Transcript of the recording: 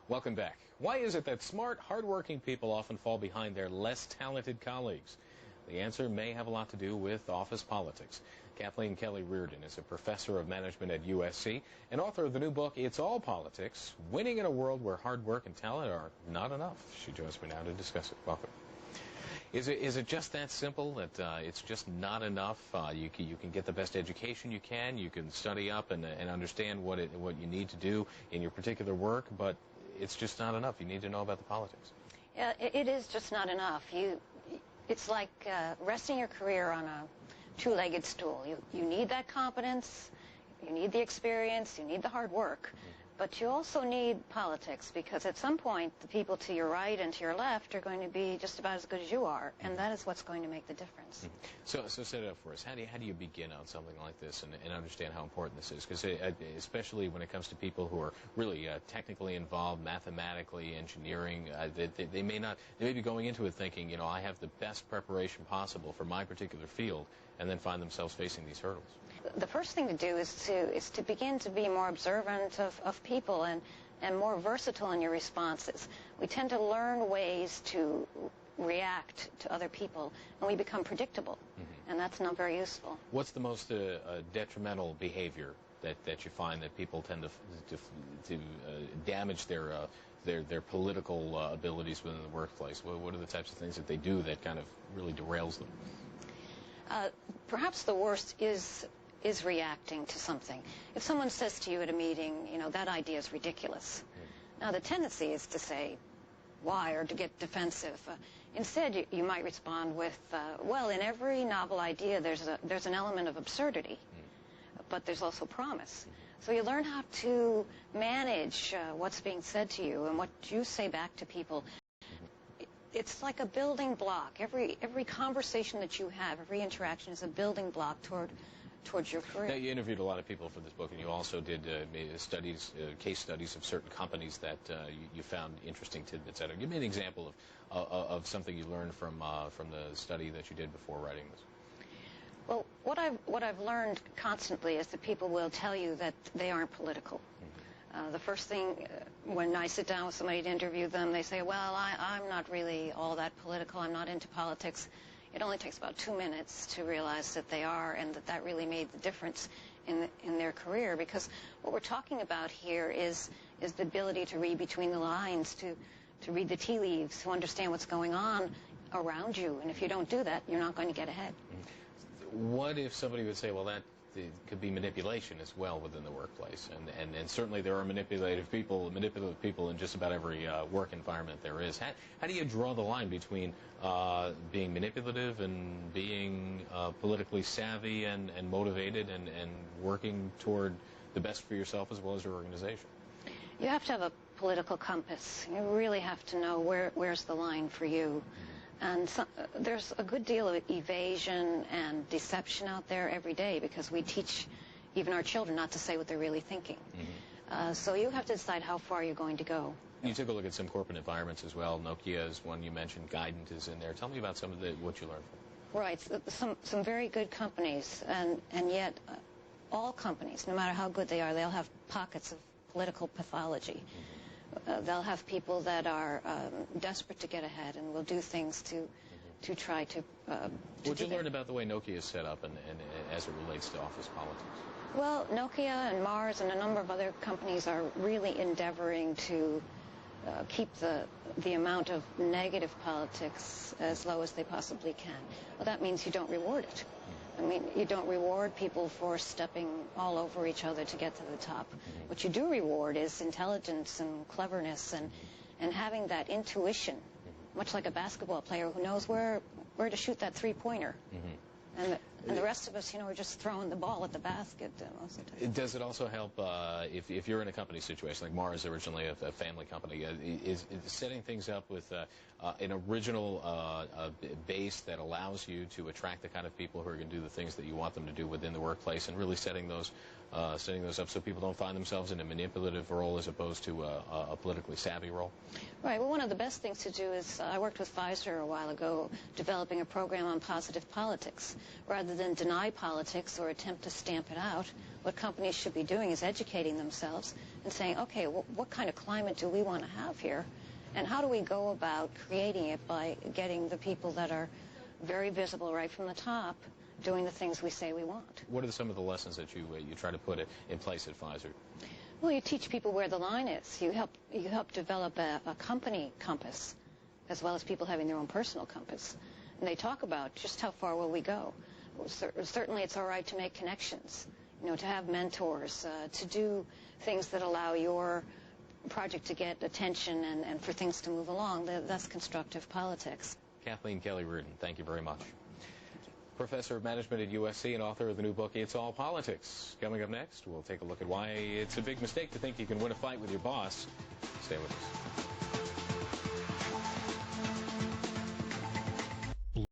Welcome back. Why is it that smart, hardworking people often fall behind their less talented colleagues? The answer may have a lot to do with office politics. Kathleen Kelly Reardon is a professor of management at USC and author of the new book, It's All Politics, Winning in a World Where Hard Work and Talent Are Not Enough. She joins me now to discuss it. Welcome. Is it just that simple, that it's just not enough? You can get the best education you can study up and understand what you need to do in your particular work, but it's just not enough. You need to know about the politics. Yeah, it is just not enough. It's like resting your career on a two-legged stool. You need that competence, you need the experience, you need the hard work, but you also need politics, because at some point the people to your right and to your left are going to be just about as good as you are, and that is what's going to make the difference. So set it up for us. How do you begin on something like this and understand how important this is? Because especially when it comes to people who are really technically involved, mathematically, engineering, they may be going into it thinking, you know, I have the best preparation possible for my particular field, and then find themselves facing these hurdles. The first thing to do is to begin to be more observant of people and more versatile in your responses. We tend to learn ways to react to other people, and we become predictable, and that's not very useful. What's the most detrimental behavior that you find that people tend to damage their political abilities within the workplace? What are the types of things that they do that kind of really derails them? Perhaps the worst is reacting to something. If someone says to you at a meeting, you know, that idea is ridiculous. Now, the tendency is to say, why, or to get defensive. Instead, you might respond with, well, in every novel idea, there's an element of absurdity, but there's also promise. So you learn how to manage what's being said to you and what you say back to people. It's like a building block. Every conversation that you have, every interaction is a building block towards your career. Now, you interviewed a lot of people for this book, and you also did case studies of certain companies that you found interesting tidbits out of. Give me an example of something you learned from the study that you did before writing this. Well, what I've learned constantly is that people will tell you that they aren't political. The first thing, when I sit down with somebody to interview them, they say, well, I'm not really all that political, I'm not into politics. It only takes about 2 minutes to realize that they are, and that really made the difference in their career, because what we're talking about here is the ability to read between the lines, to read the tea leaves, to understand what's going on around you, and if you don't do that, you're not going to get ahead. What if somebody would say, well, that could be manipulation as well within the workplace, and certainly there are manipulative people in just about every work environment there is. How do you draw the line between being manipulative and being politically savvy and motivated and working toward the best for yourself as well as your organization? You have to have a political compass. You really have to know where's the line for you. And there's a good deal of evasion and deception out there every day, because we teach even our children not to say what they're really thinking. So you have to decide how far you're going to go. You took a look at some corporate environments as well. Nokia is one you mentioned. Guidant is in there. Tell me about some of what you learned from. Right. Some very good companies, and yet all companies, no matter how good they are, they'll have pockets of political pathology. They'll have people that are desperate to get ahead and will do things to try to What'd you learn about the way Nokia is set up and as it relates to office politics? Well, Nokia and Mars and a number of other companies are really endeavoring to keep the amount of negative politics as low as they possibly can. Well, that means you don't reward it. I mean, you don't reward people for stepping all over each other to get to the top. What you do reward is intelligence and cleverness and having that intuition, much like a basketball player who knows where to shoot that three-pointer. And the rest of us, you know, are just throwing the ball at the basket most of the time. Does it also help if you're in a company situation like Mars, originally a family company, is setting things up with an original base that allows you to attract the kind of people who are going to do the things that you want them to do within the workplace, and really setting those up so people don't find themselves in a manipulative role as opposed to a politically savvy role? Right. Well, one of the best things to do is I worked with Pfizer a while ago developing a program on positive politics. Rather than deny politics or attempt to stamp it out, What companies should be doing is educating themselves and saying, okay, well, what kind of climate do we want to have here? And how do we go about creating it by getting the people that are very visible right from the top doing the things we say we want? What are some of the lessons that you try to put in place at Pfizer? Well, you teach people where the line is. You help develop a company compass, as well as people having their own personal compass. And they talk about just how far will we go. Certainly it's all right to make connections, to have mentors, to do things that allow your project to get attention and for things to move along. That's constructive politics. Kathleen Kelly Reardon, thank you very much. Professor of Management at USC and author of the new book, It's All Politics. Coming up next, we'll take a look at why it's a big mistake to think you can win a fight with your boss. Stay with us.